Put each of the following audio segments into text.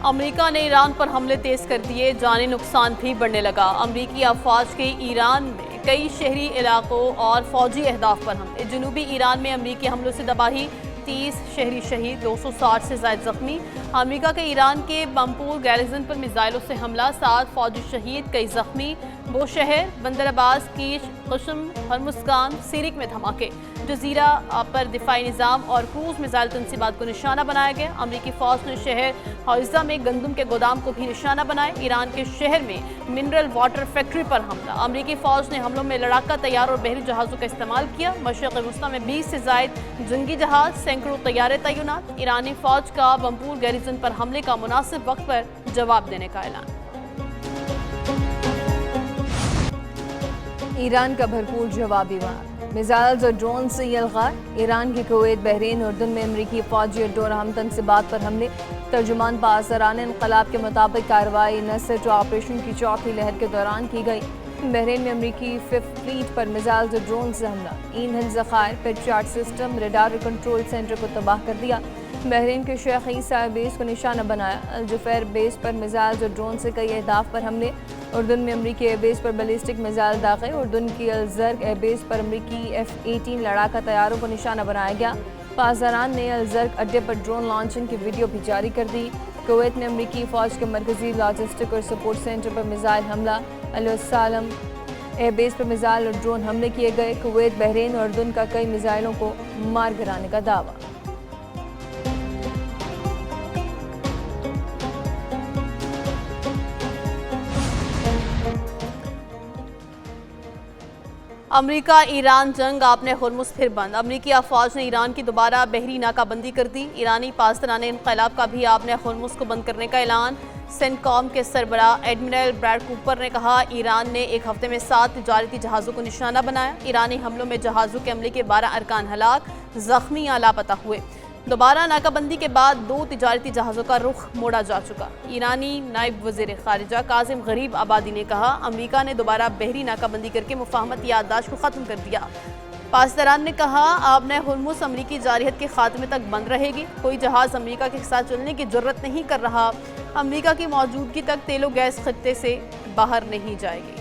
امریکہ نے ایران پر حملے تیز کر دیے، جانی نقصان بھی بڑھنے لگا۔ امریکی افواج کے ایران میں کئی شہری علاقوں اور فوجی اہداف پر حملے۔ جنوبی ایران میں امریکی حملوں سے تباہی، 30 شہری شہید، 260 سے زائد زخمی۔ امریکہ کے ایران کے بمپور گیریزن پر میزائلوں سے حملہ، 7 فوجی شہید، کئی زخمی۔ بوشہر، بندر عباس، کیش، قشم، ہرمزگان، سیرک میں دھماکے۔ جزیرہ پر دفاعی نظام اور کروز میزائل تنصیبات کو نشانہ بنایا گیا۔ امریکی فوج نے شہر حویزہ میں گندم کے گودام کو بھی نشانہ بنائے۔ ایران کے شہر میں منرل واٹر فیکٹری پر حملہ۔ امریکی فوج نے حملوں میں لڑاکا طیاروں اور بحری جہازوں کا استعمال کیا۔ مشرق وسطیٰ میں 20 سے زائد جنگی جہاز، سینکڑوں طیارے تعینات۔ ایرانی فوج کا بمپور گیریزن پر حملے کا مناسب وقت پر جواب دینے کا اعلان۔ ایران کا بھرپور جوابی وار، میزائلز اور ڈرون سے یلغار۔ ایران کی کویت، بحرین، اردن میں امریکی فوجی اڈوں اور اہم تنصیبات پر حملے۔ ترجمان پاسداران انقلاب کے مطابق کارروائی نصر آپریشن کی چوتھی لہر کے دوران کی گئی۔ بحرین میں امریکی 5th فلیٹ پر میزائلز اور ڈرون سے حملہ، ایندھن ذخائر، پیٹریاٹ سسٹم، ریڈار اور کنٹرول سینٹر کو تباہ کر دیا۔ بحرین کے شیخ عیسیٰ بیس کو نشانہ بنایا۔ الجفیر بیس پر میزائلز اور ڈرون سے کئی اہداف پر حملے۔ اردن میں امریکی ایئر بیس پر بیلسٹک میزائل داغے۔ اردن کی الزرق ایئر بیس پر امریکی F-18 لڑاکا طیاروں کو نشانہ بنایا گیا۔ پاسداران نے الزرق اڈے پر ڈرون لانچنگ کی ویڈیو بھی جاری کر دی۔ کویت میں امریکی فوج کے مرکزی لاجسٹک اور سپورٹ سینٹر پر میزائل حملہ۔ السالم ایئر بیس پر میزائل اور ڈرون حملے کیے گئے۔ کویت، بحرین اور اردن کا کئی میزائلوں کو مار گرانے کا دعویٰ۔ امریکہ ایران جنگ آپ نے ہرمز پھر بند۔ امریکی افواج نے ایران کی دوبارہ بحری ناکہ بندی کر دی۔ ایرانی پاسداران انقلاب کا بھی آپ نے ہرمز کو بند کرنے کا اعلان۔ سینٹکام کے سربراہ ایڈمرل بریڈ کوپر نے کہا ایران نے ایک ہفتے میں 7 تجارتی جہازوں کو نشانہ بنایا۔ ایرانی حملوں میں جہازوں کے عملے کے 12 ارکان ہلاک، زخمی یا لاپتہ ہوئے۔ دوبارہ ناکہ بندی کے بعد 2 تجارتی جہازوں کا رخ موڑا جا چکا۔ ایرانی نائب وزیر خارجہ کاظم غریب آبادی نے کہا امریکہ نے دوبارہ بحری ناکہ بندی کر کے مفاہمت یادداشت کو ختم کر دیا۔ پاسداران نے کہا آبِ ہرمز امریکی جارحیت کے خاتمے تک بند رہے گی۔ کوئی جہاز امریکہ کے ساتھ چلنے کی جرت نہیں کر رہا۔ امریکہ کی موجودگی تک تیل و گیس خطے سے باہر نہیں جائے گی۔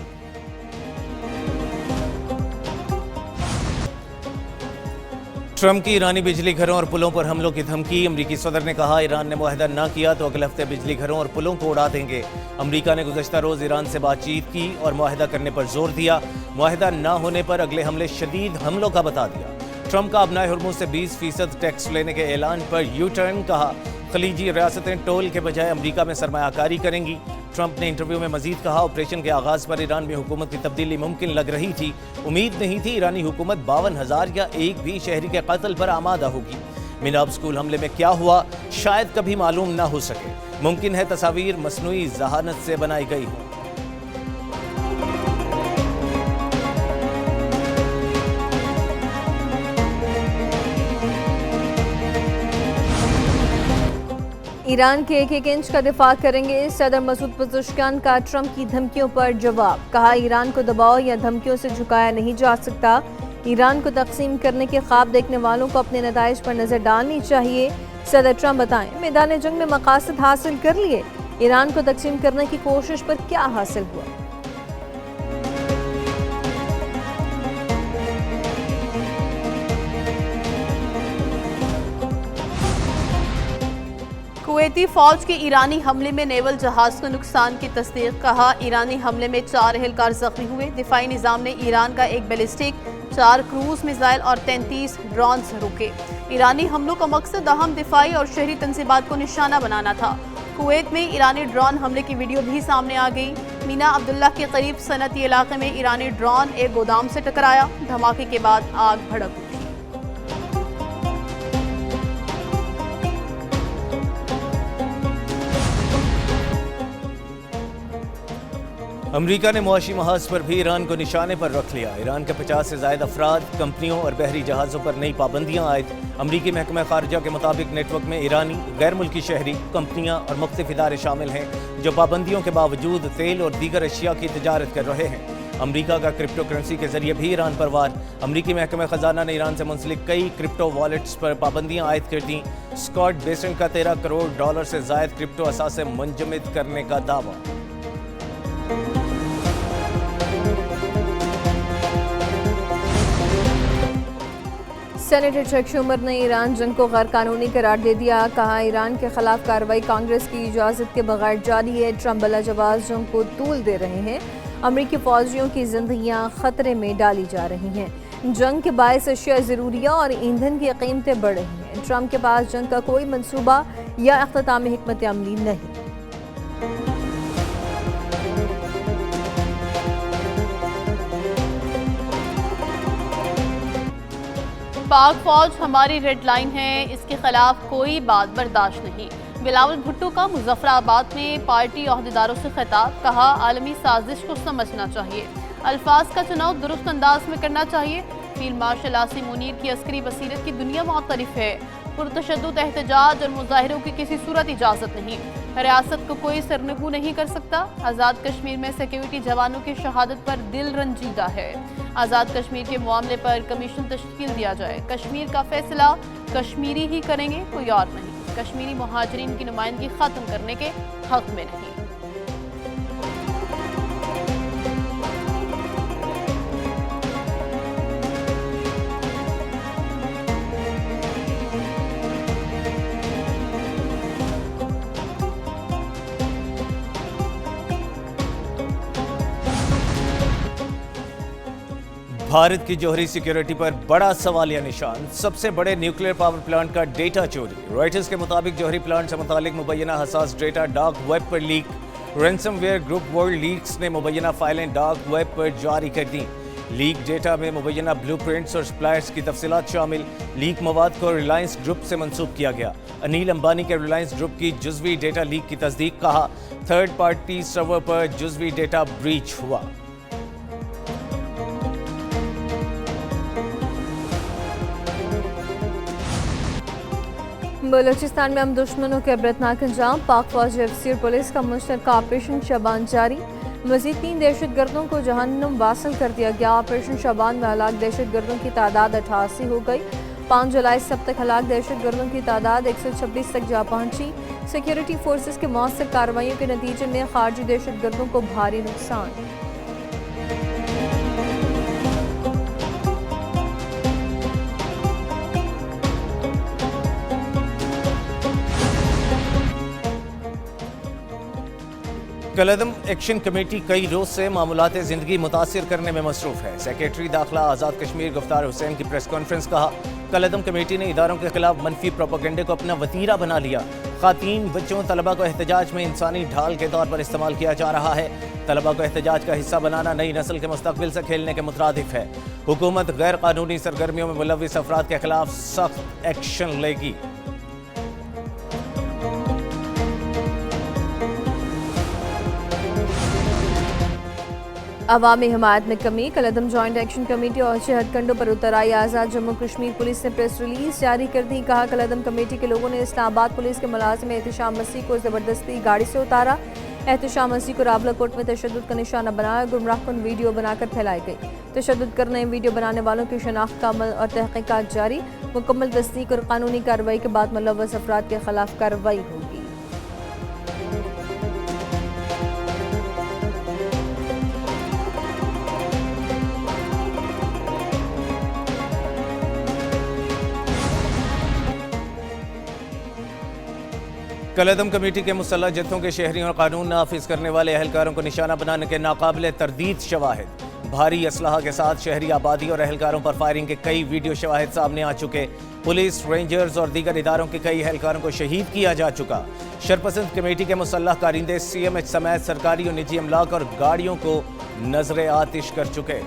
ٹرمپ کی ایرانی بجلی گھروں اور پلوں پر حملوں کی دھمکی۔ امریکی صدر نے کہا ایران نے معاہدہ نہ کیا تو اگلے ہفتے بجلی گھروں اور پلوں کو اڑا دیں گے۔ امریکہ نے گزشتہ روز ایران سے بات چیت کی اور معاہدہ کرنے پر زور دیا۔ معاہدہ نہ ہونے پر اگلے حملے شدید حملوں کا بتا دیا۔ ٹرمپ کا ابنائے ہرمز سے 20% ٹیکس لینے کے اعلان پر یو ٹرن، کہا خلیجی ریاستیں ٹول کے بجائے امریکہ میں سرمایہ کاری کریں گی۔ ٹرمپ نے انٹرویو میں مزید کہا آپریشن کے آغاز پر ایران میں حکومت کی تبدیلی ممکن لگ رہی تھی، امید نہیں تھی ایرانی حکومت 52,000 یا ایک بھی شہری کے قتل پر آمادہ ہوگی۔ میناب اسکول حملے میں کیا ہوا شاید کبھی معلوم نہ ہو سکے، ممکن ہے تصاویر مصنوعی ذہانت سے بنائی گئی ہوں۔ ایران کے 1 انچ کا دفاع کریں گے، صدر مسعود پزشکیان کا ٹرمپ کی دھمکیوں پر جواب۔ کہا ایران کو دباؤ یا دھمکیوں سے جھکایا نہیں جا سکتا۔ ایران کو تقسیم کرنے کے خواب دیکھنے والوں کو اپنے نتائج پر نظر ڈالنی چاہیے۔ صدر ٹرمپ بتائیں میدان جنگ میں مقاصد حاصل کر لیے، ایران کو تقسیم کرنے کی کوشش پر کیا حاصل ہوا؟ کویتی فوج کے ایرانی حملے میں نیول جہاز کو نقصان کی تصدیق۔ کہا ایرانی حملے میں 4 اہلکار زخمی ہوئے۔ دفاعی نظام نے ایران کا 1 بیلسٹک، 4 کروز میزائل اور 33 ڈرونز روکے۔ ایرانی حملوں کا مقصد اہم دفاعی اور شہری تنصیبات کو نشانہ بنانا تھا۔ کویت میں ایرانی ڈرون حملے کی ویڈیو بھی سامنے آ گئی۔ مینا عبداللہ کے قریب صنعتی علاقے میں ایرانی ڈرون ایک گودام سے ٹکرایا، دھماکے کے بعد آگ بھڑک اٹھی۔ امریکہ نے معاشی محاذ پر بھی ایران کو نشانے پر رکھ لیا۔ ایران کے 50 سے زائد افراد، کمپنیوں اور بحری جہازوں پر نئی پابندیاں عائد۔ امریکی محکمہ خارجہ کے مطابق نیٹ ورک میں ایرانی، غیر ملکی شہری، کمپنیاں اور مختلف ادارے شامل ہیں جو پابندیوں کے باوجود تیل اور دیگر اشیاء کی تجارت کر رہے ہیں۔ امریکہ کا کرپٹو کرنسی کے ذریعے بھی ایران پر وار۔ امریکی محکمہ خزانہ نے ایران سے منسلک کئی کرپٹو والیٹس پر پابندیاں عائد کر دیں۔ اسکاٹ بیسنٹ کا $13 کروڑ سے زائد کرپٹو اثاثے منجمد کرنے کا دعویٰ۔ سینیٹر چک شومر نے ایران جنگ کو غیر قانونی قرار دے دیا، کہا ایران کے خلاف کارروائی کانگریس کی اجازت کے بغیر جاری ہے۔ ٹرمپ بلاجواز جنگ کو طول دے رہے ہیں، امریکی فوجیوں کی زندگیاں خطرے میں ڈالی جا رہی ہیں، جنگ کے باعث اشیاء ضروریہ اور ایندھن کی قیمتیں بڑھ رہی ہیں۔ ٹرمپ کے پاس جنگ کا کوئی منصوبہ یا اختتامی حکمت عملی نہیں۔ پاک فوج ہماری ریڈ لائن ہے، اس کے خلاف کوئی بات برداشت نہیں۔ بلاول بھٹو کا مظفر آباد میں پارٹی عہدیداروں سے خطاب، کہا عالمی سازش کو سمجھنا چاہیے، الفاظ کا چناؤ درست انداز میں کرنا چاہیے۔ فیلڈ مارشل عاصم منیر کی عسکری بصیرت کی دنیا معترف ہے، پرتشدد احتجاج اور مظاہروں کی کسی صورت اجازت نہیں، ریاست کو کوئی سرنگو نہیں کر سکتا۔ آزاد کشمیر میں سیکیورٹی جوانوں کی شہادت پر دل رنجیدہ ہے، آزاد کشمیر کے معاملے پر کمیشن تشکیل دیا جائے، کشمیر کا فیصلہ کشمیری ہی کریں گے، کوئی اور نہیں، کشمیری مہاجرین کی نمائندگی ختم کرنے کے حق میں نہیں۔ بھارت کی جوہری سیکیورٹی پر بڑا سوالیہ نشان، سب سے بڑے نیوکلیئر پاور پلانٹ کا ڈیٹا چوری۔ رائٹرز کے مطابق جوہری پلانٹ سے متعلق مبینہ حساس ڈیٹا ڈارک ویب پر leak. Ransomware group world leaks نے مبینہ فائلیں ڈارک ویب پر جاری کر دیں۔ لیک ڈیٹا میں مبینہ بلو پرنٹس اور سپلائرز کی تفصیلات شامل۔ لیک مواد کو ریلائنس گروپ سے منسوب کیا گیا۔ انیل امبانی کے ریلائنس گروپ کی جزوی ڈیٹا لیک کی تصدیق، کہا تھرڈ پارٹی سرور پر جزوی ڈیٹا بریچ ہوا۔ بلوچستان میں ہم دشمنوں کے عبرتناک انجام، پاک فوج افسر پولیس کا مشترکہ آپریشن شبان جاری۔ مزید 3 دہشت گردوں کو جہنم واصل کر دیا گیا۔ آپریشن شبان میں ہلاک دہشت گردوں کی تعداد 88 ہو گئی۔ 5 جولائی سے اب تک ہلاک دہشت گردوں کی تعداد 126 تک جا پہنچی۔ سیکیورٹی فورسز کی مؤثر کارروائیوں کے نتیجے میں خارجی دہشت گردوں کو بھاری نقصان۔ کالعدم ایکشن کمیٹی کئی روز سے معاملات زندگی متاثر کرنے میں مصروف ہے۔ سیکریٹری داخلہ آزاد کشمیر گفتار حسین کی پریس کانفرنس، کہا کالعدم کمیٹی نے اداروں کے خلاف منفی پروپیگنڈے کو اپنا وتیرہ بنا لیا۔ خواتین، بچوں، طلبہ کو احتجاج میں انسانی ڈھال کے طور پر استعمال کیا جا رہا ہے۔ طلبہ کو احتجاج کا حصہ بنانا نئی نسل کے مستقبل سے کھیلنے کے مترادف ہے۔ حکومت غیر قانونی سرگرمیوں میں ملوث افراد کے خلاف سخت ایکشن لے گی۔ عوامی حمایت میں کمی، کالعدم جوائنٹ ایکشن کمیٹی اور ہتھ کنڈوں پر اتر آئی۔ آزاد جموں کشمیر پولیس نے پریس ریلیز جاری کر دی، کہا کالعدم کمیٹی کے لوگوں نے اسلام آباد پولیس کے ملازم احتشام مسیح کو زبردستی گاڑی سے اتارا۔ احتشام مسیح کو رابلہ کوٹ میں تشدد کا نشانہ بنایا، گمراہ کن ویڈیو بنا کر پھیلائی گئی۔ تشدد کرنے ویڈیو بنانے والوں کی شناخت کا عمل اور تحقیقات جاری۔ مکمل تصدیق اور قانونی کارروائی کے بعد ملوث افراد کے خلاف کارروائی ہوگی۔ کالعدم کمیٹی کے مسلح جتھوں کے شہریوں اور قانون نافذ کرنے والے اہلکاروں کو نشانہ بنانے کے ناقابل تردید شواہد۔ بھاری اسلحہ کے ساتھ شہری آبادی اور اہلکاروں پر فائرنگ کے کئی ویڈیو شواہد سامنے آ چکے۔ پولیس، رینجرز اور دیگر اداروں کے کئی اہلکاروں کو شہید کیا جا چکا۔ شرپسند کمیٹی کے مسلح کارندے CMH سمیت سرکاری اور نجی املاک اور گاڑیوں کو نظر آتش کر چکے۔